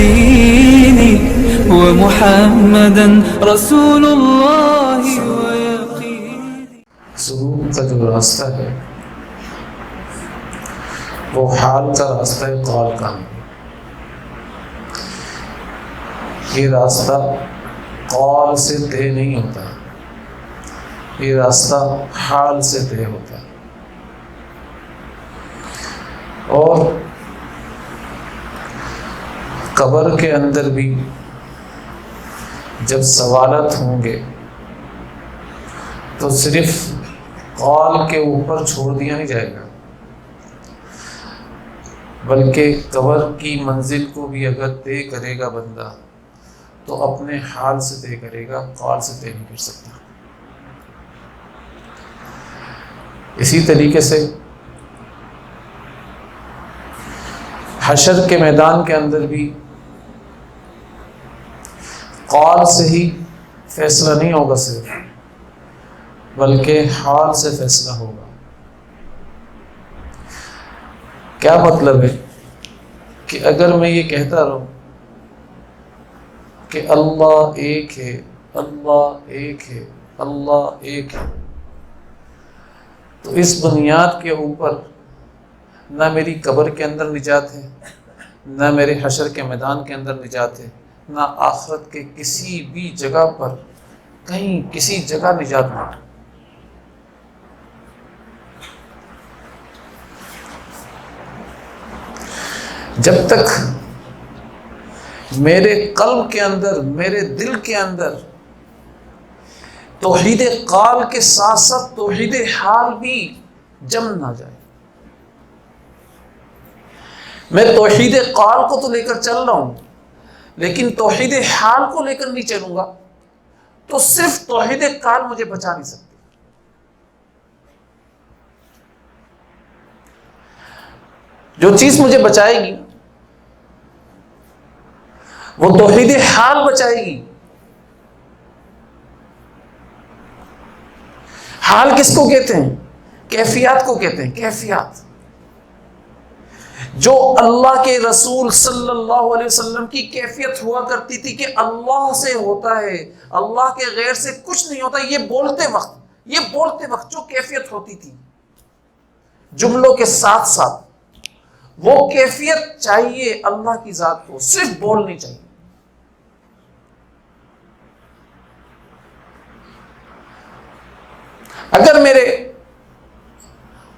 يقيني ومحمدا رسول الله ويقيني. سلوک کا جو راستہ ہے وہ حال کا راستہ ہے، قول کا نہیں۔ یہ راستہ قول سے طے نہیں ہوتا، یہ راستہ حال سے طے ہوتا ہے۔ اور قبر کے اندر بھی جب سوالات ہوں گے تو صرف قول کے اوپر چھوڑ دیا نہیں جائے گا، بلکہ قبر کی منزل کو بھی اگر طے کرے گا بندہ تو اپنے حال سے طے کرے گا، قول سے طے نہیں کر سکتا۔ اسی طریقے سے حشر کے میدان کے اندر بھی قول سے ہی فیصلہ نہیں ہوگا صرف، بلکہ حال سے فیصلہ ہوگا۔ کیا مطلب ہے کہ اگر میں یہ کہتا رہوں کہ اللہ ایک ہے، اللہ ایک ہے، اللہ ایک ہے، تو اس بنیاد کے اوپر نہ میری قبر کے اندر نجات ہے، نہ میرے حشر کے میدان کے اندر نجات ہے، نہ آخرت کے کسی بھی جگہ پر کہیں کسی جگہ نجات نہیں۔ جب تک میرے قلب کے اندر، میرے دل کے اندر توحید قال کے ساتھ ساتھ توحید حال بھی جم نہ جائے، میں توحید قال کو تو لے کر چل رہا ہوں لیکن توحید حال کو لے کر نہیں چلوں گا تو صرف توحید قال مجھے بچا نہیں سکتی۔ جو چیز مجھے بچائے گی وہ توحید حال بچائے گی۔ حال کس کو کہتے ہیں؟ کیفیات کو کہتے ہیں، کیفیات جو اللہ کے رسول صلی اللہ علیہ وسلم کی کیفیت ہوا کرتی تھی کہ اللہ سے ہوتا ہے، اللہ کے غیر سے کچھ نہیں ہوتا، یہ بولتے وقت جو کیفیت ہوتی تھی جملوں کے ساتھ ساتھ، وہ کیفیت چاہیے اللہ کی ذات کو، صرف بول نہیں چاہیے۔ اگر میرے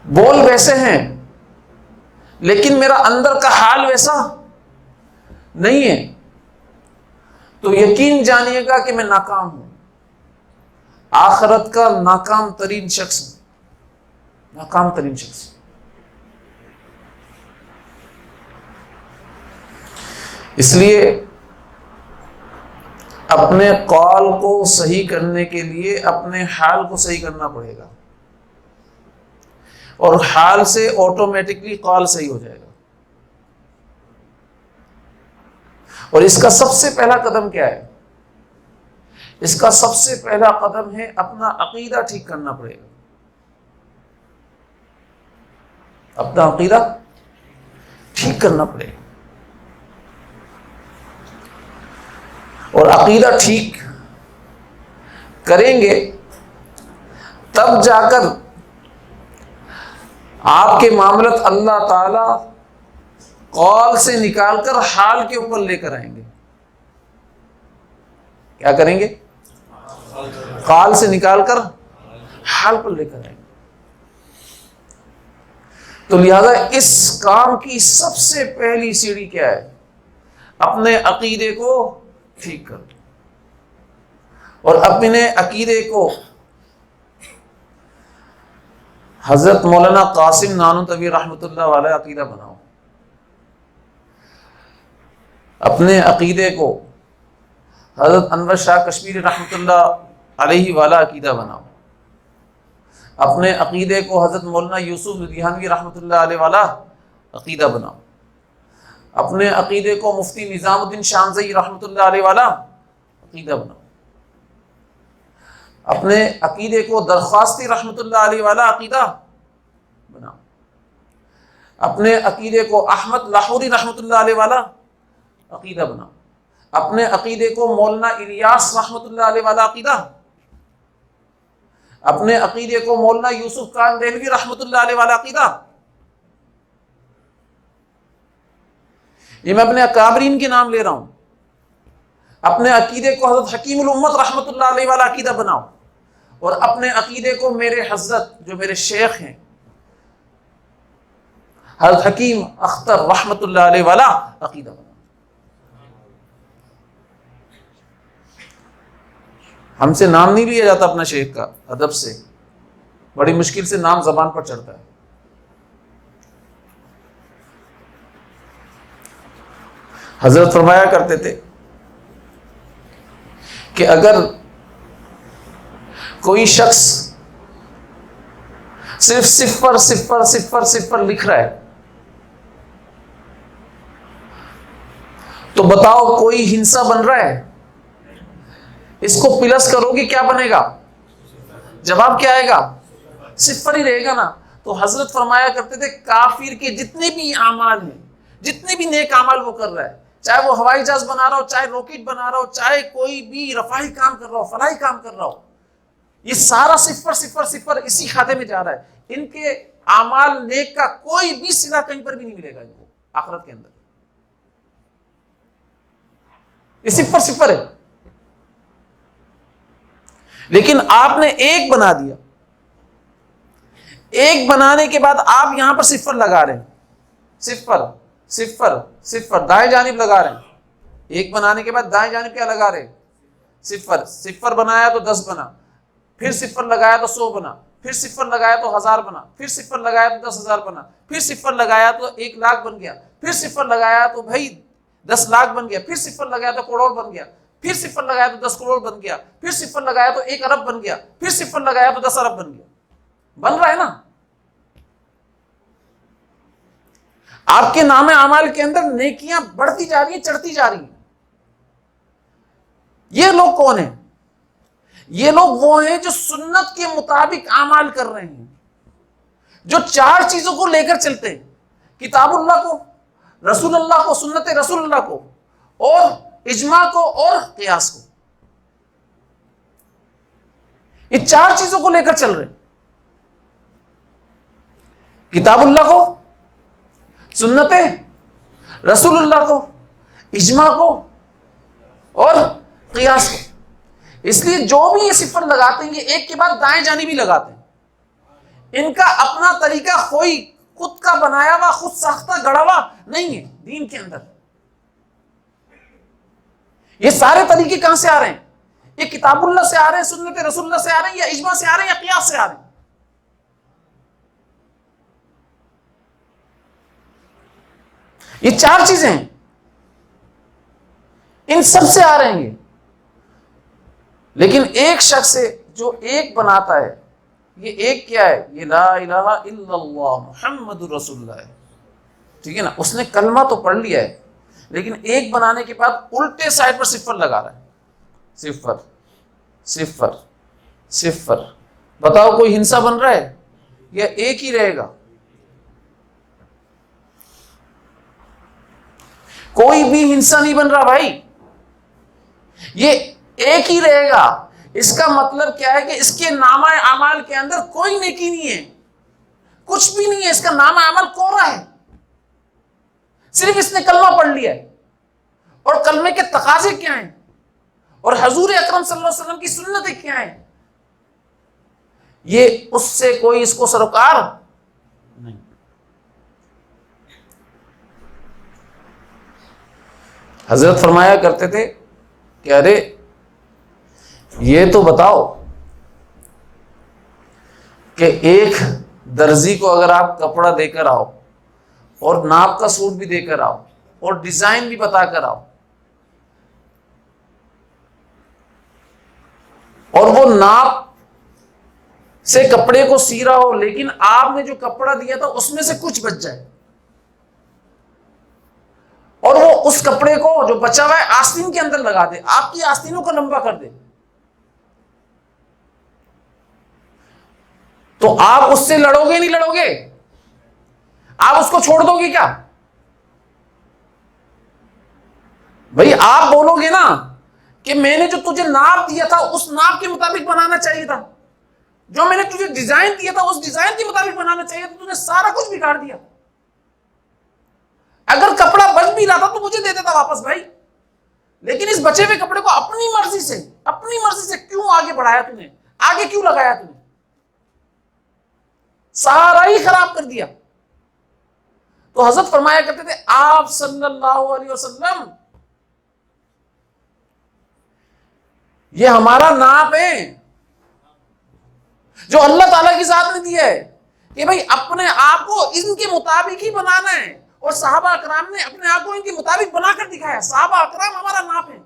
بول ویسے ہیں لیکن میرا اندر کا حال ویسا نہیں ہے تو یقین جانیے گا کہ میں ناکام ہوں، آخرت کا ناکام ترین شخص، ناکام ترین شخص۔ اس لیے اپنے قول کو صحیح کرنے کے لیے اپنے حال کو صحیح کرنا پڑے گا، اور حال سے آٹومیٹکلی قول صحیح ہو جائے گا۔ اور اس کا سب سے پہلا قدم کیا ہے؟ اس کا سب سے پہلا قدم ہے اپنا عقیدہ ٹھیک کرنا پڑے گا، اپنا عقیدہ ٹھیک کرنا پڑے گا۔ اور عقیدہ ٹھیک کریں گے تب جا کر آپ کے معاملات اللہ تعالی قول سے نکال کر حال کے اوپر لے کر آئیں گے۔ کیا کریں گے؟ قول سے نکال کر حال پر لے کر آئیں گے۔ تو لہذا اس کام کی سب سے پہلی سیڑھی کیا ہے؟ اپنے عقیدے کو ٹھیک کر دو، اور اپنے عقیدے کو حضرت مولانا قاسم نانوتوی رحمۃ اللہ علیہ عقیدہ بناؤ، اپنے عقیدے کو حضرت انور شاہ کشمیری رحمۃ اللہ علیہ والا عقیدہ بناؤ، اپنے عقیدے کو حضرت مولانا یوسف لدھیانوی رحمۃ اللہ علیہ والا عقیدہ بناؤ، اپنے عقیدے کو مفتی نظام الدین شامزئی رحمۃ اللہ علیہ والا عقیدہ بناؤ، اپنے عقیدے کو درخواستی رحمۃ اللہ علیہ والا عقیدہ بناؤ، اپنے عقیدے کو احمد لاہوری رحمۃ اللہ علیہ والا عقیدہ بناؤ. اپنے عقیدے کو مولانا الیاس رحمۃ اللہ علیہ والا عقیدہ، اپنے عقیدے کو مولانا یوسف خان دہلوی رحمۃ اللہ علیہ والا عقیدہ. یہ میں اپنے اکابرین کے نام لے رہا ہوں. اپنے عقیدے کو حضرت حکیم الامت رحمۃ اللہ علیہ والا عقیدہ بناؤ، اور اپنے عقیدے کو میرے حضرت جو میرے شیخ ہیں حضرت حکیم اختر رحمۃ اللہ علیہ والا عقیدہ بناؤ. ہم سے نام نہیں لیا جاتا اپنا شیخ کا، ادب سے بڑی مشکل سے نام زبان پر چڑھتا ہے. حضرت فرمایا کرتے تھے کہ اگر کوئی شخص صرف صفر صفر صفر صفر لکھ رہا ہے تو بتاؤ کوئی ہنسا بن رہا ہے؟ اس کو پلس کرو گے کیا بنے گا؟ جواب کیا آئے گا؟ صفر ہی رہے گا نا. تو حضرت فرمایا کرتے تھے کافر کے جتنے بھی اعمال ہیں، جتنے بھی نیک اعمال وہ کر رہا ہے، چاہے وہ ہوائی جہاز بنا رہا ہو، چاہے راکٹ بنا رہا ہو، چاہے کوئی بھی رفاہی کام کر رہا ہو، فلاحی کام کر رہا ہو، یہ سارا صفر صفر صفر اسی کھاتے میں جا رہا ہے. ان کے اعمال نیک کا کوئی بھی صلہ کہیں پر بھی نہیں ملے گا ان کو آخرت کے اندر. یہ صفر صفر ہے. لیکن آپ نے ایک بنا دیا، ایک بنانے کے بعد آپ یہاں پر صفر لگا رہے ہیں، صفر صفر صفر دائیں جانب لگا رہے ہیں. ایک بنانے کے بعد دائیں جانب کیا لگا رہے ہیں؟ صفر. صفر بنایا تو 10 بنا، پھر صفر لگایا تو 100 بنا، پھر صفر لگایا تو 1000 بنا، پھر صفر لگایا تو 10,000 بنا، پھر صفر لگایا تو 1 لاکھ بن گیا، پھر صفر لگایا تو بھائی 10 لاکھ بن گیا، پھر صفر لگایا تو کروڑ بن گیا، پھر صفر لگایا تو 10 کروڑ بن گیا، پھر صفر لگایا تو 1 ارب بن گیا، پھر صفر لگایا تو 10 ارب بن گیا. بن رہا ہے نا. آپ کے نام اعمال کے اندر نیکیاں بڑھتی جا رہی ہیں، چڑھتی جا رہی ہیں. یہ لوگ کون ہیں؟ یہ لوگ وہ ہیں جو سنت کے مطابق اعمال کر رہے ہیں، جو 4 چیزوں کو لے کر چلتے ہیں: کتاب اللہ کو، رسول اللہ کو، سنت رسول اللہ کو، اور اجماع کو، اور قیاس کو. یہ 4 چیزوں کو لے کر چل رہے ہیں: کتاب اللہ کو، سنت رسول اللہ کو، اجماع کو، اور قیاس کو. اس لیے جو بھی یہ صفر لگاتے ہیں یہ ایک کے بعد دائیں جانب ہی لگاتے ہیں. ان کا اپنا طریقہ کوئی خود کا بنایا ہوا، خود ساختہ گڑا ہوا نہیں ہے دین کے اندر. یہ سارے طریقے کہاں سے آ رہے ہیں؟ یہ کتاب اللہ سے آ رہے ہیں، سنت رسول اللہ سے آ رہے ہیں، یا اجماع سے آ رہے ہیں، یا قیاس سے آ رہے ہیں. یہ 4 چیزیں ہیں، ان سب سے آ رہے ہیں یہ. لیکن ایک شخص ہے جو ایک بناتا ہے، یہ ایک کیا ہے؟ یہ لا الہ الا اللہ محمد رسول اللہ ہے. ٹھیک ہے نا. اس نے کلمہ تو پڑھ لیا ہے، لیکن ایک بنانے کے بعد الٹے سائڈ پر صفر لگا رہا ہے. صفر صفر صفر. بتاؤ کوئی ہنسا بن رہا ہے یا ایک ہی رہے گا؟ کوئی بھی ہنسا نہیں بن رہا بھائی، یہ ایک ہی رہے گا. اس کا مطلب کیا ہے کہ اس کے نامہ اعمال کے اندر کوئی نیکی نہیں ہے، کچھ بھی نہیں ہے. اس کا نامہ اعمال کوڑا ہے. صرف اس نے کلمہ پڑھ لیا ہے. اور کلمے کے تقاضے کیا ہیں، اور حضور اکرم صلی اللہ علیہ وسلم کی سنتیں کیا ہیں، یہ اس سے کوئی اس کو سروکار نہیں. حضرت فرمایا کرتے تھے کہ ارے یہ تو بتاؤ کہ ایک درزی کو اگر آپ کپڑا دے کر آؤ اور ناپ کا سوٹ بھی دے کر آؤ اور ڈیزائن بھی بتا کر آؤ، اور وہ ناپ سے کپڑے کو سی رہا ہو، لیکن آپ نے جو کپڑا دیا تھا اس میں سے کچھ بچ جائے، اور وہ اس کپڑے کو جو بچا ہوا ہے آستین کے اندر لگا دے، آپ کی آستینوں کو لمبا کر دے، تو آپ اس سے لڑو گے نہیں لڑو گے؟ آپ اس کو چھوڑ دو گے کیا؟ بھائی آپ بولو گے نا کہ میں نے جو تجھے ناپ دیا تھا اس ناپ کے مطابق بنانا چاہیے تھا، جو میں نے تجھے ڈیزائن دیا تھا اس ڈیزائن کے مطابق بنانا چاہیے تھا، تو نے سارا کچھ بگاڑ دیا. اگر کپڑا بچ بھی رہا تھا تو مجھے دے دیتا واپس بھائی، لیکن اس بچے ہوئے کپڑے کو اپنی مرضی سے کیوں آگے بڑھایا تم نے، آگے کیوں لگایا تم نے، سارا ہی خراب کر دیا. تو حضرت فرمایا کرتے تھے آپ صلی اللہ علیہ وسلم یہ ہمارا ناپ ہے جو اللہ تعالیٰ کی ذات نے دیا ہے کہ بھائی اپنے آپ کو ان کے مطابق ہی بنانا ہے، اور صحابہ اکرام نے اپنے آپ کو ان کے مطابق بنا کر دکھایا. صحابہ اکرام ہمارا ناپ ہے.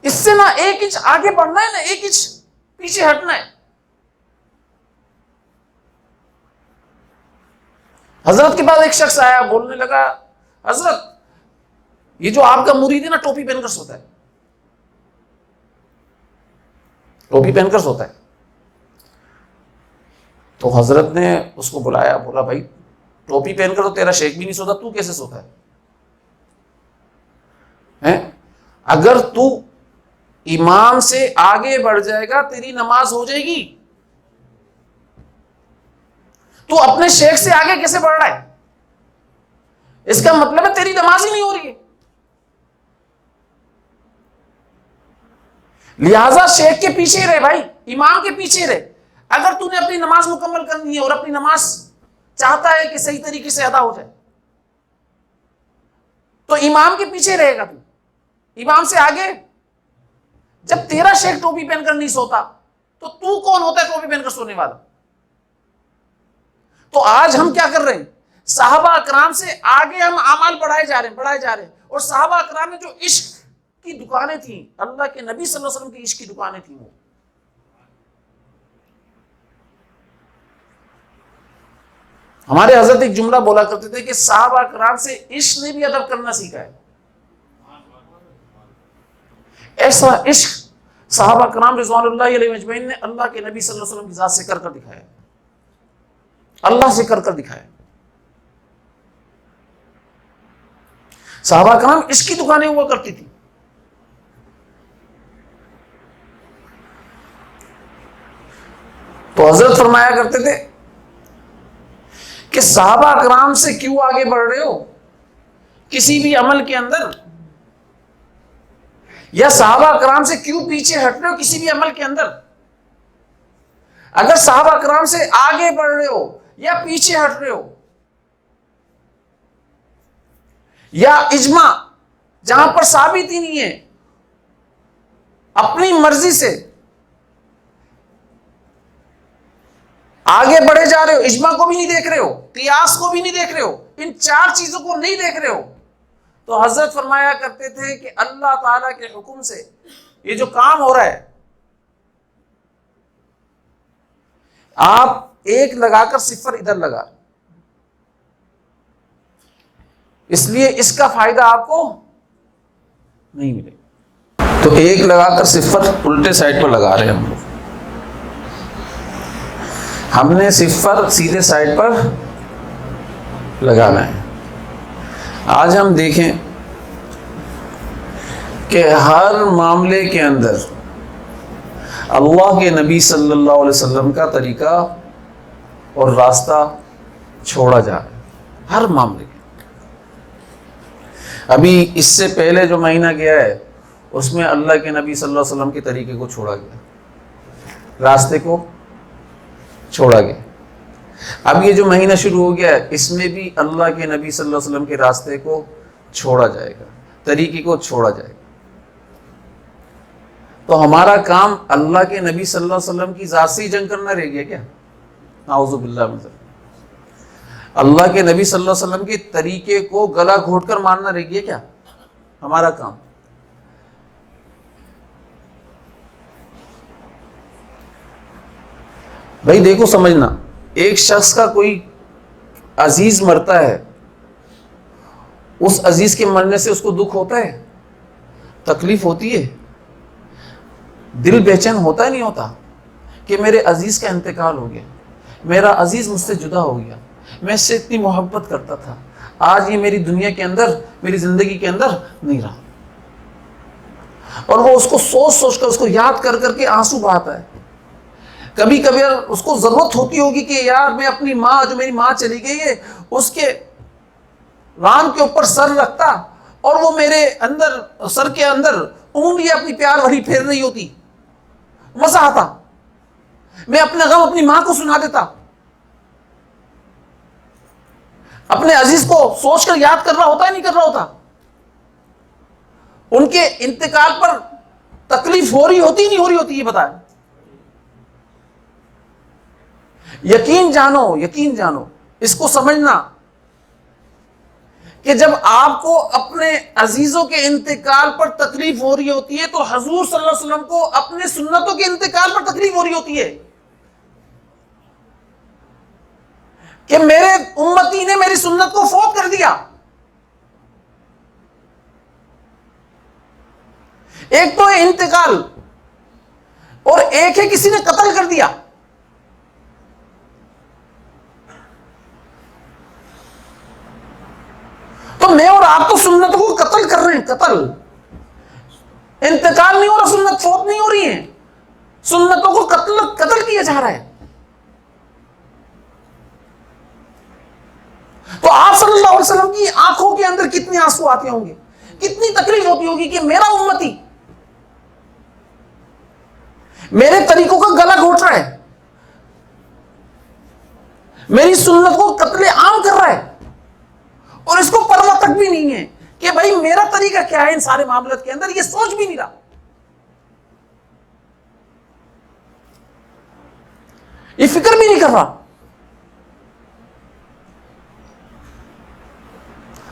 اس سے نہ ایک انچ آگے بڑھنا ہے نہ ایک انچ پیچھے ہٹنا ہے. حضرت کے پاس ایک شخص آیا، بولنے لگا حضرت یہ جو آپ کا مرید ہے نا ٹوپی پہن کر سوتا ہے، ٹوپی پہن کر سوتا ہے. تو حضرت نے اس کو بلایا، بولا بھائی ٹوپی پہن کر تو تیرا شیخ بھی نہیں سوتا، تو کیسے سوتا ہے؟ اگر تو امام سے آگے بڑھ جائے گا تیری نماز ہو جائے گی، تو اپنے شیخ سے آگے کیسے بڑھ رہا ہے؟ اس کا مطلب ہے تیری نماز ہی نہیں ہو رہی ہے. لہذا شیخ کے پیچھے رہے بھائی، امام کے پیچھے رہے. اگر تو نے اپنی نماز مکمل کرنی ہے اور اپنی نماز چاہتا ہے کہ صحیح طریقے سے ادا ہو جائے تو امام کے پیچھے رہے گا. تو امام سے آگے جب تیرا شیخ ٹوپی پہن کر نہیں سوتا تو کون ہوتا ہے ٹوپی پہن کر سونے والا؟ تو آج ہم کیا کر رہے ہیں؟ صحابہ اکرام سے آگے ہم اعمال بڑھائے جا رہے ہیں. اور صحابہ اکرام نے جو عشق کی دکانیں تھیں، اللہ کے نبی صلی اللہ علیہ وسلم کی عشق کی دکانیں تھیں، وہ ہمارے حضرت ایک جملہ بولا کرتے تھے کہ صحابہ کرام سے عشق نے بھی ادب کرنا سیکھا ہے. ایسا عشق صحابہ کرام رضوان اللہ علیہ اجمعین نے اللہ کے نبی صلی اللہ علیہ وسلم کی ذات سے کر دکھایا، اللہ سے کر دکھایا. صحابہ کرام عشق کی دکانیں ہوا کرتی تھی. تو حضرت فرمایا کرتے تھے کہ صحابہ کرام سے کیوں آگے بڑھ رہے ہو کسی بھی عمل کے اندر، یا صحابہ کرام سے کیوں پیچھے ہٹ رہے ہو کسی بھی عمل کے اندر؟ اگر صحابہ کرام سے آگے بڑھ رہے ہو یا پیچھے ہٹ رہے ہو، یا اجماع جہاں پر ثابت ہی نہیں ہے، اپنی مرضی سے آگے بڑھے جا رہے ہو، اجماع کو بھی نہیں دیکھ رہے ہو، قیاس کو بھی نہیں دیکھ رہے ہو، ان چار چیزوں کو نہیں دیکھ رہے ہو، تو حضرت فرمایا کرتے تھے کہ اللہ تعالیٰ کے حکم سے یہ جو کام ہو رہا ہے، آپ ایک لگا کر صفر ادھر لگا، اس لیے اس کا فائدہ آپ کو نہیں ملے. تو ایک لگا کر صفر الٹے سائڈ پر لگا رہے ہیں ہم نے صفر سیدھے سائڈ پر لگانا ہے. آج ہم دیکھیں کہ ہر معاملے کے اندر اللہ کے نبی صلی اللہ علیہ وسلم کا طریقہ اور راستہ چھوڑا جا رہا ہے، ہر معاملے کے. ابھی اس سے پہلے جو مہینہ گیا ہے اس میں اللہ کے نبی صلی اللہ علیہ وسلم کے طریقے کو چھوڑا گیا، راستے کو چھوڑا گیا. اب یہ جو مہینہ شروع ہو گیا ہے اس میں بھی اللہ کے نبی صلی اللہ علیہ وسلم کے راستے کو چھوڑا جائے گا، طریقے کو چھوڑا جائے گا. تو ہمارا کام اللہ کے نبی صلی اللہ علیہ وسلم کی ذات سے ہی جنگ کرنا رہ گیا کیا؟ اعوذ باللہ من ذلک. اللہ کے نبی صلی اللہ علیہ وسلم کے طریقے کو گلا گھونٹ کر ماننا رہ گیا کیا ہمارا کام؟ بھائی دیکھو سمجھنا، ایک شخص کا کوئی عزیز مرتا ہے، اس عزیز کے مرنے سے اس کو دکھ ہوتا ہے، تکلیف ہوتی ہے، دل بے چین ہوتا ہے نہیں ہوتا کہ میرے عزیز کا انتقال ہو گیا، میرا عزیز مجھ سے جدا ہو گیا، میں اس سے اتنی محبت کرتا تھا، آج یہ میری دنیا کے اندر، میری زندگی کے اندر نہیں رہا. اور وہ اس کو سوچ سوچ کر، اس کو یاد کر کر کے آنسو بہاتا ہے. کبھی کبھی اس کو ضرورت ہوتی ہوگی کہ یار میں اپنی ماں، جو میری ماں چلی گئی ہے، اس کے ران کے اوپر سر رکھتا اور وہ میرے اندر، سر کے اندر انگلیاں اپنی پیار بھری پھیر رہی ہوتی، مزہ آتا. میں اپنے غم اپنی ماں کو سنا دیتا، اپنے عزیز کو سوچ کر یاد کر رہا ہوتا ہے نہیں کر رہا ہوتا. ان کے انتقال پر تکلیف ہو رہی ہوتی نہیں ہو رہی ہوتی، یہ بتائیں. یقین جانو، یقین جانو، اس کو سمجھنا کہ جب آپ کو اپنے عزیزوں کے انتقال پر تکلیف ہو رہی ہوتی ہے تو حضور صلی اللہ علیہ وسلم کو اپنے سنتوں کے انتقال پر تکلیف ہو رہی ہوتی ہے کہ میرے امتی نے میری سنت کو فوت کر دیا. ایک تو ہے انتقال، اور ایک ہے کسی نے قتل کر دیا. تو میں اور آپ تو سنت کو قتل کر رہے ہیں، قتل. انتقال نہیں ہو رہا، سنت فوت نہیں ہو رہی ہے، سنتوں کو قتل کیا جا رہا ہے. تو آپ صلی اللہ علیہ وسلم کی آنکھوں کے اندر کتنے آنسو آتے ہوں گے، کتنی تکلیف ہوتی ہوگی کہ میرا امتی میرے طریقوں کا گلا گھونٹ رہا ہے، میری سنت کو قتل عام کر رہا ہے، اور اس کو پرواہ تک بھی نہیں ہے کہ بھائی میرا طریقہ کیا ہے ان سارے معاملات کے اندر. یہ سوچ بھی نہیں رہا، یہ فکر بھی نہیں کر رہا.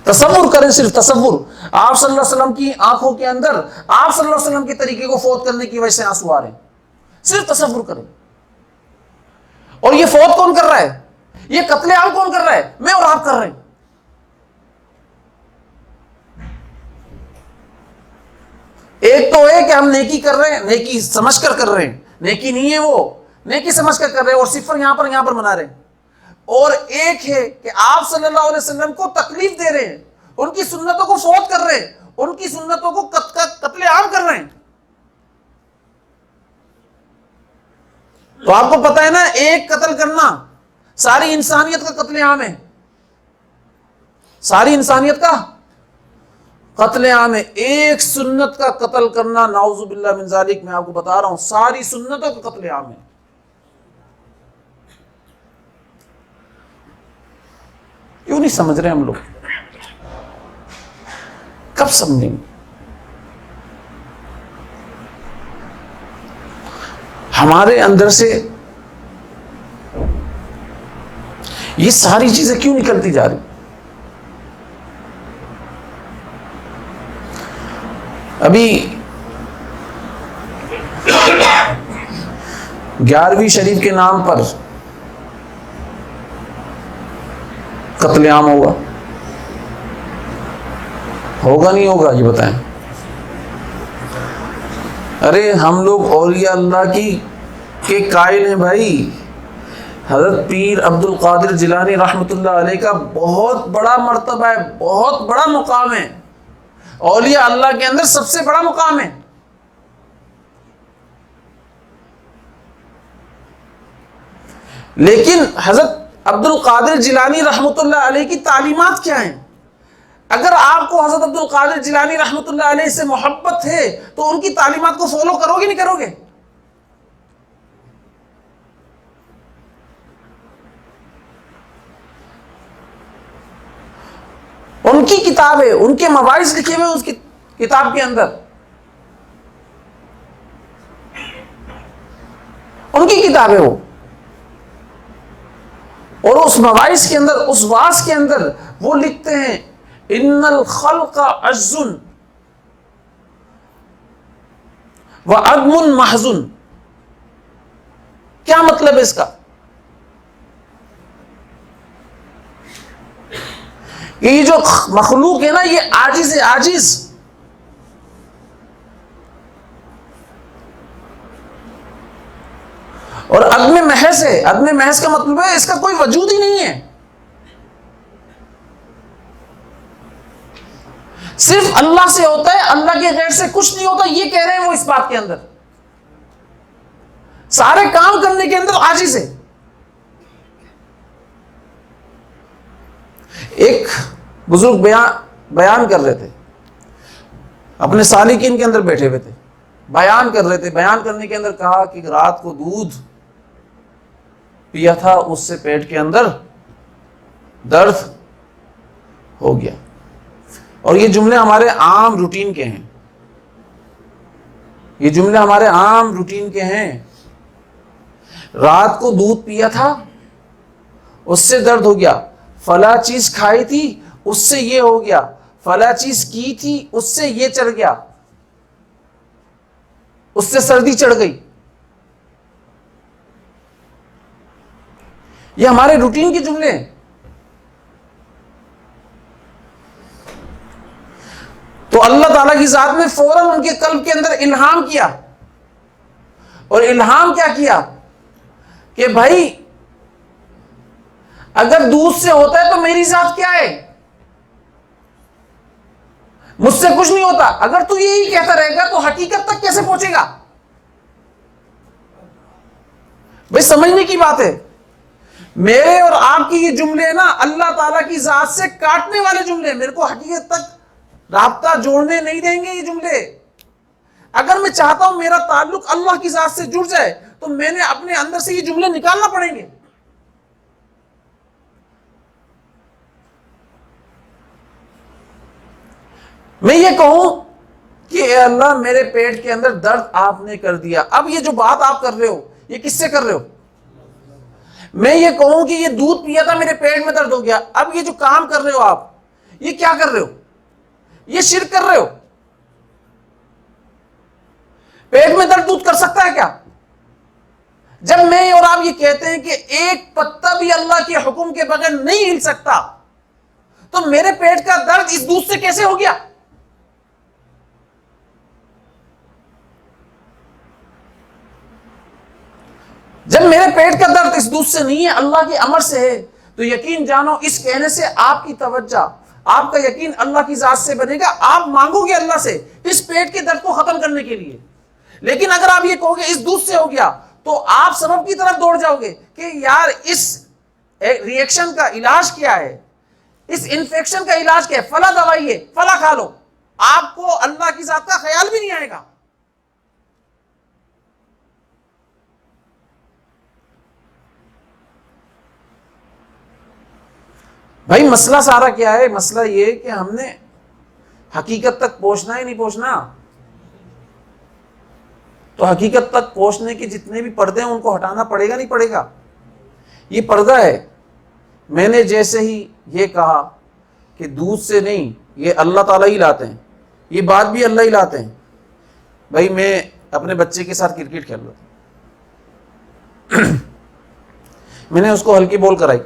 تصور کریں، صرف تصور. آپ صلی اللہ علیہ وسلم کی آنکھوں کے اندر آپ صلی اللہ علیہ وسلم کے طریقے کو فوت کرنے کی وجہ سے آنسو آ رہے ہیں. صرف تصور کریں. اور یہ فوت کون کر رہا ہے؟ یہ قتل عام کون کر رہا ہے؟ میں اور آپ کر رہے ہیں. ایک تو ہے کہ ہم نیکی کر رہے ہیں، نیکی سمجھ کر کر رہے ہیں، نیکی نہیں ہے وہ، نیکی سمجھ کر کر رہے ہیں اور صفر یہاں پر منا رہے ہیں. اور ایک ہے کہ آپ صلی اللہ علیہ وسلم کو تکلیف دے رہے ہیں، ان کی سنتوں کو فوت کر رہے ہیں، ان کی سنتوں کو قتل عام کر رہے ہیں. تو آپ کو پتا ہے نا، ایک قتل کرنا ساری انسانیت کا قتل عام ہے، ساری انسانیت کا قتل عام ہے. ایک سنت کا قتل کرنا، نعوذ باللہ من ذالک، میں آپ کو بتا رہا ہوں ساری سنتوں کا قتل عام ہے. کیوں نہیں سمجھ رہے ہم لوگ؟ کب سمجھیں گے؟ ہمارے اندر سے یہ ساری چیزیں کیوں نکلتی جا رہی؟ ابھی 11ویں شریف کے نام پر قتل عام ہوگا نہیں ہوگا یہ بتائیں؟ ارے ہم لوگ اولیاء اللہ کے قائل ہیں بھائی. حضرت پیر عبد القادر جیلانی رحمۃ اللہ علیہ کا بہت بڑا مرتبہ ہے، بہت بڑا مقام ہے، اولیاء اللہ کے اندر سب سے بڑا مقام ہے. لیکن حضرت عبد القادر جیلانی رحمۃ اللہ علیہ کی تعلیمات کیا ہیں؟ اگر آپ کو حضرت عبد القادر جیلانی رحمۃ اللہ علیہ سے محبت ہے تو ان کی تعلیمات کو فالو کرو گے نہیں کرو گے؟ ان کی کتاب ہے، ان کے مواعظ لکھے ہوئے اس کی کتاب کے اندر، ان کی کتاب ہے وہ. اور اس مواعظ کے اندر، اس واعظ کے اندر وہ لکھتے ہیں ان الخلق عجز وعدم محزن. کیا مطلب ہے اس کا؟ کہ یہ جو مخلوق ہے نا، یہ عاجز ہے، عاجز. اور عدم محض ہے. عدم محض کا مطلب ہے اس کا کوئی وجود ہی نہیں ہے. صرف اللہ سے ہوتا ہے, اللہ کے غیر سے کچھ نہیں ہوتا, یہ کہہ رہے ہیں وہ اس بات کے اندر. سارے کام کرنے کے اندر عاجز ہے. ایک بزرگ بیان کر رہے تھے, اپنے سالکین کے اندر بیٹھے ہوئے تھے, بیان کر رہے تھے. بیان کرنے کے اندر کہا کہ رات کو دودھ پیا تھا, اس سے پیٹ کے اندر درد ہو گیا. اور یہ جملے ہمارے عام روٹین کے ہیں, یہ جملے ہمارے عام روٹین کے ہیں. رات کو دودھ پیا تھا, اس سے درد ہو گیا. فلاں چیز کھائی تھی, اس سے یہ ہو گیا. فلاں چیز کی تھی, اس سے یہ چڑھ گیا, اس سے سردی چڑھ گئی. یہ ہمارے روٹین کے جملے ہیں. تو اللہ تعالیٰ کی ذات نے فوراً ان کے قلب کے اندر الہام کیا. اور الہام کیا کیا کہ بھائی اگر دودھ سے ہوتا ہے تو میری ذات کیا ہے, مجھ سے کچھ نہیں ہوتا. اگر تو یہی کہتا رہے گا تو حقیقت تک کیسے پہنچے گا؟ بھائی سمجھنے کی بات ہے. میرے اور آپ کی یہ جملے نا اللہ تعالیٰ کی ذات سے کاٹنے والے جملے, میرے کو حقیقت تک رابطہ جوڑنے نہیں دیں گے یہ جملے. اگر میں چاہتا ہوں میرا تعلق اللہ کی ذات سے جڑ جائے تو میں نے اپنے اندر سے یہ جملے نکالنا پڑیں گے. میں یہ کہوں کہ اے اللہ میرے پیٹ کے اندر درد آپ نے کر دیا. اب یہ جو بات آپ کر رہے ہو یہ کس سے کر رہے ہو؟ میں یہ کہوں کہ یہ دودھ پیا تھا, میرے پیٹ میں درد ہو گیا. اب یہ جو کام کر رہے ہو آپ, یہ کیا کر رہے ہو؟ یہ شرک کر رہے ہو. پیٹ میں درد دودھ کر سکتا ہے کیا؟ جب میں اور آپ یہ کہتے ہیں کہ ایک پتا بھی اللہ کے حکم کے بغیر نہیں ہل سکتا, تو میرے پیٹ کا درد اس دودھ سے کیسے ہو گیا؟ جب میرے پیٹ کا درد اس دودھ سے نہیں ہے, اللہ کے امر سے ہے, تو یقین جانو اس کہنے سے آپ کی توجہ, آپ کا یقین اللہ کی ذات سے بنے گا. آپ مانگو گے اللہ سے اس پیٹ کے درد کو ختم کرنے کے لیے. لیکن اگر آپ یہ کہو گے اس دودھ سے ہو گیا, تو آپ سبب کی طرف دوڑ جاؤ گے کہ یار اس ری ایکشن کا علاج کیا ہے, اس انفیکشن کا علاج کیا ہے, فلاں دوائی ہے, فلاں کھا لو. آپ کو اللہ کی ذات کا خیال بھی نہیں آئے گا. بھائی مسئلہ سارا کیا ہے؟ مسئلہ یہ کہ ہم نے حقیقت تک پہنچنا ہی نہیں پہنچنا. تو حقیقت تک پہنچنے کے جتنے بھی پردے ہیں ان کو ہٹانا پڑے گا نہیں پڑے گا؟ یہ پردہ ہے. میں نے جیسے ہی یہ کہا کہ دودھ سے نہیں, یہ اللہ تعالیٰ ہی لاتے ہیں, یہ بات بھی اللہ ہی لاتے ہیں. بھائی میں اپنے بچے کے ساتھ کرکٹ کھیل رہا تھا, میں نے اس کو ہلکی بال کرائی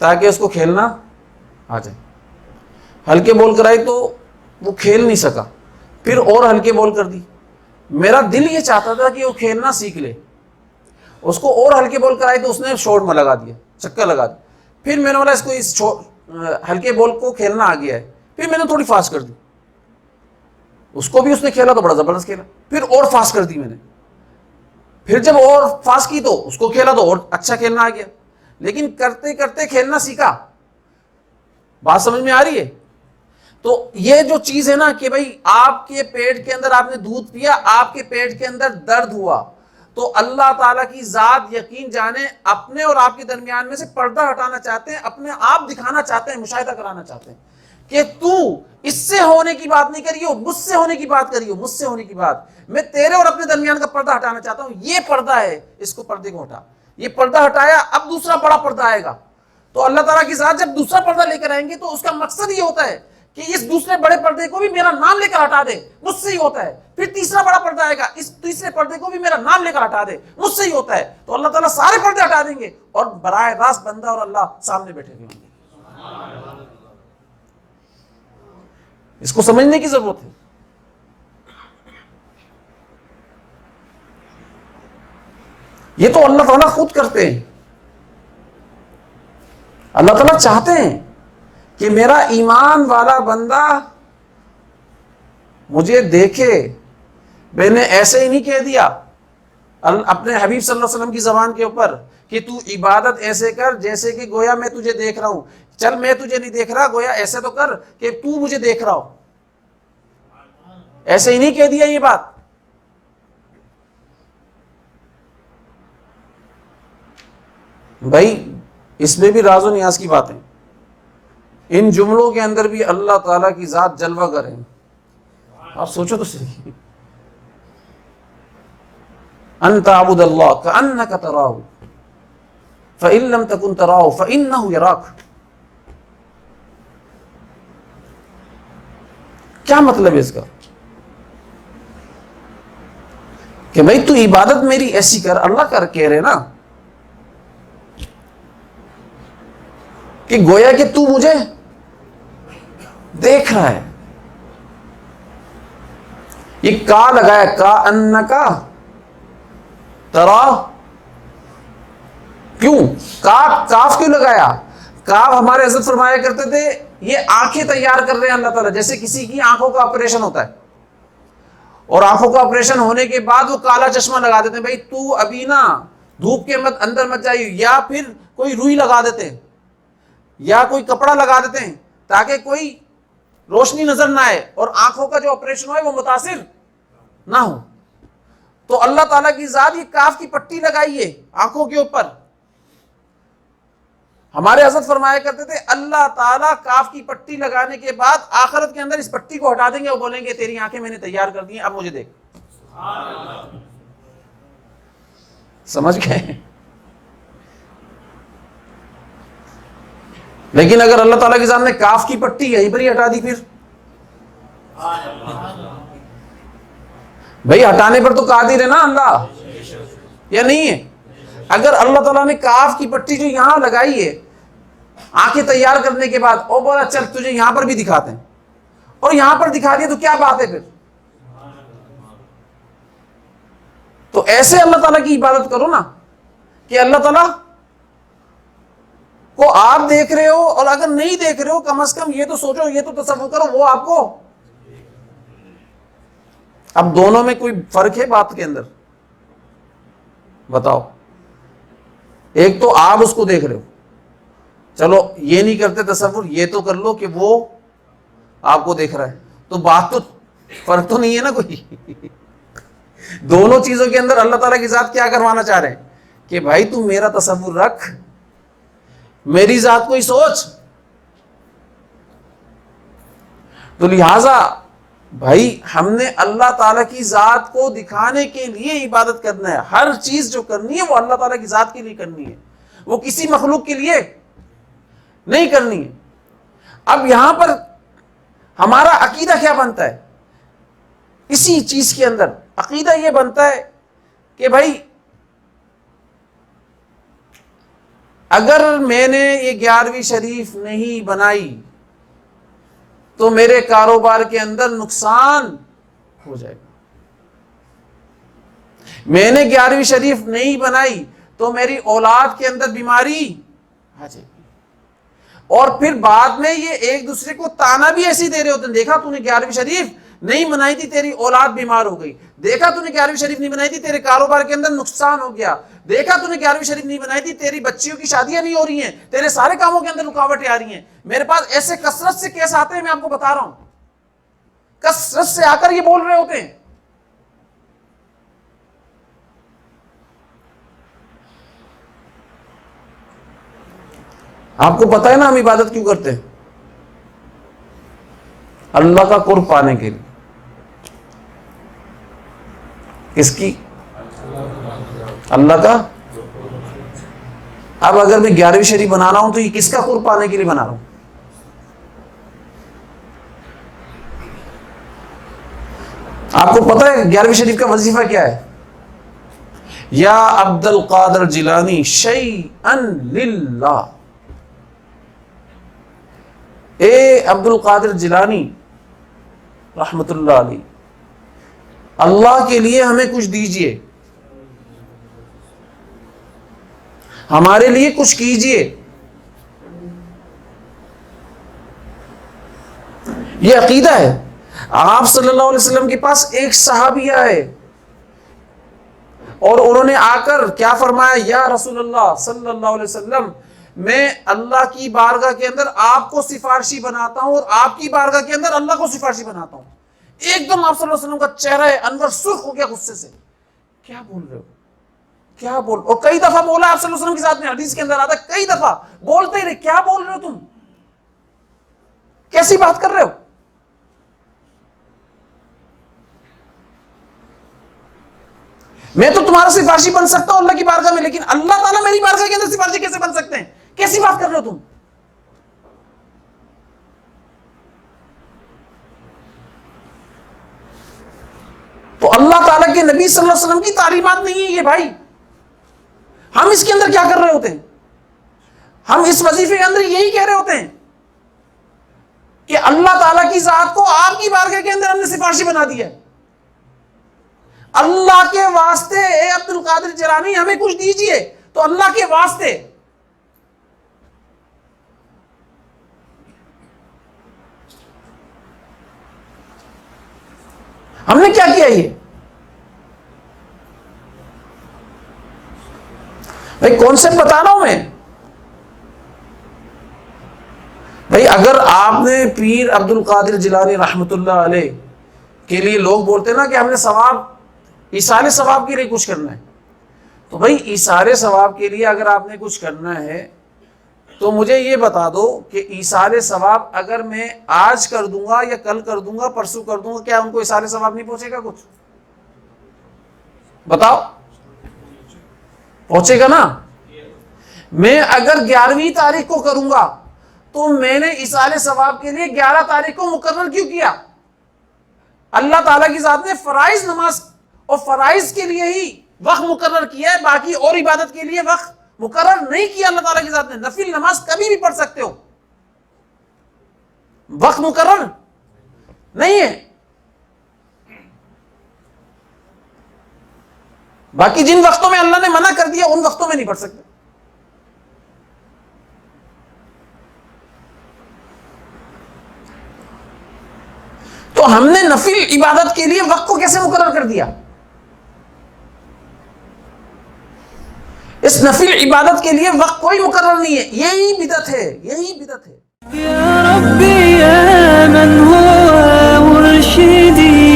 تاکہ اس کو کھیلنا آ جائے. ہلکے بال کرائی تو وہ کھیل نہیں سکا, پھر اور ہلکے بال کر دی. میرا دل یہ چاہتا تھا کہ وہ کھیلنا سیکھ لے. اس کو اور ہلکے بال کرائی تو اس نے شاٹ میں لگا دیا, چکر لگا دیا. پھر میں نے بولا اس کو اس ہلکے بال کو کھیلنا آ گیا ہے, پھر میں نے تھوڑی فاسٹ کر دی. اس کو بھی اس نے کھیلا تو بڑا زبردست کھیلا, پھر اور فاسٹ کر دی میں نے. پھر جب اور فاسٹ کی تو اس کو کھیلا تو اور اچھا کھیلنا آ گیا. لیکن کرتے کرتے کھیلنا سیکھا. بات سمجھ میں آ رہی ہے؟ تو یہ جو چیز ہے نا کہ بھائی آپ کے پیٹ کے اندر آپ نے دودھ پیا, آپ کے پیٹ کے اندر درد ہوا, تو اللہ تعالیٰ کی ذات یقین جانے اپنے اور آپ کے درمیان میں سے پردہ ہٹانا چاہتے ہیں, اپنے آپ دکھانا چاہتے ہیں, مشاہدہ کرانا چاہتے ہیں کہ تو اس سے ہونے کی بات نہیں کری ہو, مجھ سے ہونے کی بات کری ہو, مجھ سے ہونے کی بات. میں تیرے اور اپنے درمیان کا پردہ ہٹانا چاہتا ہوں. یہ پردہ ہے, اس کو پردے کو ہٹا. یہ پردہ ہٹایا, اب دوسرا بڑا پردہ آئے گا. تو اللہ تعالیٰ کی ذات جب دوسرا پردہ لے کر آئیں گے تو اس کا مقصد یہ ہوتا ہے کہ اس دوسرے بڑے پردے کو بھی میرا نام لے کر ہٹا دے, مجھ سے ہی ہوتا ہے. پھر تیسرا بڑا پردہ آئے گا, اس تیسرے پردے کو بھی میرا نام لے کر ہٹا دے, مجھ سے ہی ہوتا ہے. تو اللہ تعالیٰ سارے پردے ہٹا دیں گے اور براہ راست بندہ اور اللہ سامنے بیٹھے ہوئے ہوں گے. اس کو سمجھنے کی ضرورت ہے. یہ تو اللہ تعالیٰ خود کرتے ہیں. اللہ تعالیٰ چاہتے ہیں کہ میرا ایمان والا بندہ مجھے دیکھے، میں نے ایسے ہی نہیں کہہ دیا اپنے حبیب صلی اللہ علیہ وسلم کی زبان کے اوپر کہ تو عبادت ایسے کر جیسے کہ گویا میں تجھے دیکھ رہا ہوں. چل میں تجھے نہیں دیکھ رہا، گویا ایسے تو کر کہ تو مجھے دیکھ رہا ہو. ایسے ہی نہیں کہہ دیا یہ بات. بھائی اس میں بھی راز و نیاز کی باتیں، ان جملوں کے اندر بھی اللہ تعالیٰ کی ذات جلوہ گر ہے. آپ سوچو تو صحیح. ان تعبد اللہ کأنک تراہ فإن لم تکن تراہ فإنہ یراک. کیا مطلب ہے اس کا؟ کہ بھائی تو عبادت میری ایسی کر، اللہ کر کہہ رہے نا کہ گویا کہ تو مجھے دیکھ رہا ہے. یہ کا لگایا، کا انکا ترا، کیوں کاف کیوں لگایا؟ کاف ہمارے حضرت فرمایا کرتے تھے یہ آنکھیں تیار کر رہے ہیں اللہ تعالیٰ. جیسے کسی کی آنکھوں کا آپریشن ہوتا ہے اور آنکھوں کا آپریشن ہونے کے بعد وہ کالا چشمہ لگا دیتے ہیں، بھائی تو ابھی نا دھوپ کے اندر مت جائیے، یا پھر کوئی روئی لگا دیتے ہیں یا کوئی کپڑا لگا دیتے ہیں تاکہ کوئی روشنی نظر نہ آئے اور آنکھوں کا جو آپریشن ہے وہ متاثر نہ ہو. تو اللہ تعالیٰ کی ذات یہ کاف کی پٹی لگائی ہے آنکھوں کے اوپر. ہمارے حضرت فرمایا کرتے تھے اللہ تعالیٰ کاف کی پٹی لگانے کے بعد آخرت کے اندر اس پٹی کو ہٹا دیں گے اور بولیں گے تیری آنکھیں میں نے تیار کر دی ہیں، اب مجھے دیکھ. سمجھ گئے؟ لیکن اگر اللہ تعالیٰ کی ذات نے کاف کی پٹی یہیں پر ہی ہٹا دی، پھر بھائی ہٹانے پر تو قادر ہے نا اللہ، یا نہیں ہے؟ اگر اللہ تعالیٰ نے کاف کی پٹی جو یہاں لگائی ہے آنکھیں تیار کرنے کے بعد او بولا چل تجھے یہاں پر بھی دکھاتے ہیں، اور یہاں پر دکھا دیا تو کیا بات ہے پھر؟ تو ایسے اللہ تعالیٰ کی عبادت کرو نا کہ اللہ تعالیٰ کو آپ دیکھ رہے ہو، اور اگر نہیں دیکھ رہے ہو کم از کم یہ تو سوچو، یہ تو تصور کرو وہ آپ کو. اب دونوں میں کوئی فرق ہے بات کے اندر؟ بتاؤ. ایک تو آپ اس کو دیکھ رہے ہو، چلو یہ نہیں کرتے تصور، یہ تو کر لو کہ وہ آپ کو دیکھ رہا ہے، تو بات تو فرق تو نہیں ہے نا کوئی. دونوں چیزوں کے اندر اللہ تعالیٰ کی ذات کیا کروانا چاہ رہے ہیں کہ بھائی تم میرا تصور رکھ، میری ذات کو ہی سوچ. تو لہذا بھائی ہم نے اللہ تعالیٰ کی ذات کو دکھانے کے لیے عبادت کرنا ہے. ہر چیز جو کرنی ہے وہ اللہ تعالیٰ کی ذات کے لیے کرنی ہے، وہ کسی مخلوق کے لیے نہیں کرنی ہے. اب یہاں پر ہمارا عقیدہ کیا بنتا ہے؟ اسی چیز کے اندر عقیدہ یہ بنتا ہے کہ بھائی اگر میں نے یہ 11ویں شریف نہیں بنائی تو میرے کاروبار کے اندر نقصان ہو جائے گا. میں نے 11ویں شریف نہیں بنائی تو میری اولاد کے اندر بیماری آ جائے گی. اور پھر بعد میں یہ ایک دوسرے کو تانا بھی ایسے دے رہے ہوتے ہیں، دیکھا تو نے 11ویں شریف نہیں بنائی تھی تیری اولاد بیمار ہو گئی، دیکھا تو نے 11ویں شریف نہیں بنائی تھی تیرے کاروبار کے اندر نقصان ہو گیا، دیکھا تو نے 11ویں شریف نہیں بنائی تھی تیری بچیوں کی شادیاں نہیں ہو رہی ہیں، تیرے سارے کاموں کے اندر رکاوٹیں آ رہی ہیں. میرے پاس ایسے کثرت سے کیس آتے ہیں، میں آپ کو بتا رہا ہوں، کثرت سے آ کر یہ بول رہے ہوتے ہیں. آپ کو پتا ہے نا ہم عبادت کیوں کرتے ہیں؟ اللہ کا قرب پانے کے لیے. کس کی؟ اللہ کا. اب اگر میں 11ویں شریف بنا رہا ہوں تو یہ کس کا قرب پانے کے لیے بنا رہا ہوں؟ آپ کو پتا ہے 11ویں شریف کا وظیفہ کیا ہے؟ یا عبد القادر جیلانی شیئا للہ. اے عبد القادر جیلانی رحمت اللہ علیہ، اللہ کے لیے ہمیں کچھ دیجئے، ہمارے لیے کچھ کیجئے. یہ عقیدہ ہے. آپ صلی اللہ علیہ وسلم کے پاس ایک صحابیہ ہے اور انہوں نے آ کر کیا فرمایا؟ یا رسول اللہ صلی اللہ علیہ وسلم، میں اللہ کی بارگاہ کے اندر آپ کو سفارشی بناتا ہوں اور آپ کی بارگاہ کے اندر اللہ کو سفارشی بناتا ہوں۔ ایک دم آپ صلی اللہ علیہ وسلم کا چہرہ ہے انور سرخ ہو گیا غصے سے، کیا بول رہے ہو، کیا بول، اور کئی دفعہ بولا آپ صلی اللہ علیہ وسلم کے ساتھ میں، حدیث کے اندر آتا ہے کئی دفعہ بولتے ہی رہے، کیا بول رہے ہو تم، کیسی بات کر رہے ہو؟ میں تو تمہارا سفارشی بن سکتا ہوں اللہ کی بارگاہ میں، لیکن اللہ تعالیٰ میری بارگاہ کے اندر سفارشی کیسے بن سکتے ہیں؟ کیسی بات کر رہے ہو تم؟ تو اللہ تعالیٰ کے نبی صلی اللہ علیہ وسلم کی تعلیمات نہیں ہے یہ بھائی۔ ہم اس کے اندر کیا کر رہے ہوتے ہیں؟ ہم اس وظیفے کے اندر یہی کہہ رہے ہوتے ہیں کہ اللہ تعالیٰ کی ذات کو آپ کی بارگاہ کے اندر ہم نے سفارشی بنا دیا ہے، اللہ کے واسطے اے عبد القادر جیلانی ہمیں کچھ دیجئے، تو اللہ کے واسطے ہم نے کیا کیا؟ یہ بھائی کانسیپٹ بتا رہا ہوں میں بھائی۔ اگر آپ نے پیر عبد القادر جیلانی رحمت اللہ علیہ کے لیے لوگ بولتے نا کہ ہم نے ثواب، ایصال ثواب کے لیے کچھ کرنا ہے، تو بھائی ایصال ثواب کے لیے اگر آپ نے کچھ کرنا ہے تو مجھے یہ بتا دو کہ ایصال ثواب اگر میں آج کر دوں گا یا کل کر دوں گا پرسوں کر دوں گا، کیا ان کو ایصال ثواب نہیں پہنچے گا؟ کچھ بتاؤ، پہنچے گا نا؟ میں اگر 11ویں تاریخ کو کروں گا تو میں نے ایصال ثواب کے لیے 11 تاریخ کو مقرر کیوں کیا؟ اللہ تعالیٰ کی ذات نے فرائض نماز اور فرائض کے لیے ہی وقت مقرر کیا ہے، باقی اور عبادت کے لیے وقت مقرر نہیں کیا اللہ تعالیٰ کی ذات نے۔ نفل نماز کبھی بھی پڑھ سکتے ہو، وقت مقرر نہیں ہے۔ باقی جن وقتوں میں اللہ نے منع کر دیا ان وقتوں میں نہیں پڑھ سکتے۔ تو ہم نے نفل عبادت کے لیے وقت کو کیسے مقرر کر دیا؟ اس نفل عبادت کے لیے وقت کوئی مقرر نہیں ہے، یہی بدعت ہے، یہی بدعت ہے۔ يا ربي يا من هو مرشدي،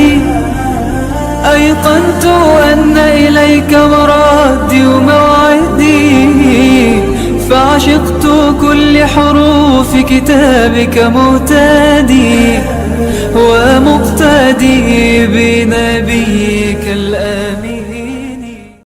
أيقنت أن إليك مرادي وموعدي، فعشقت كل حروف كتابك مهتدي ومقتدي بنبي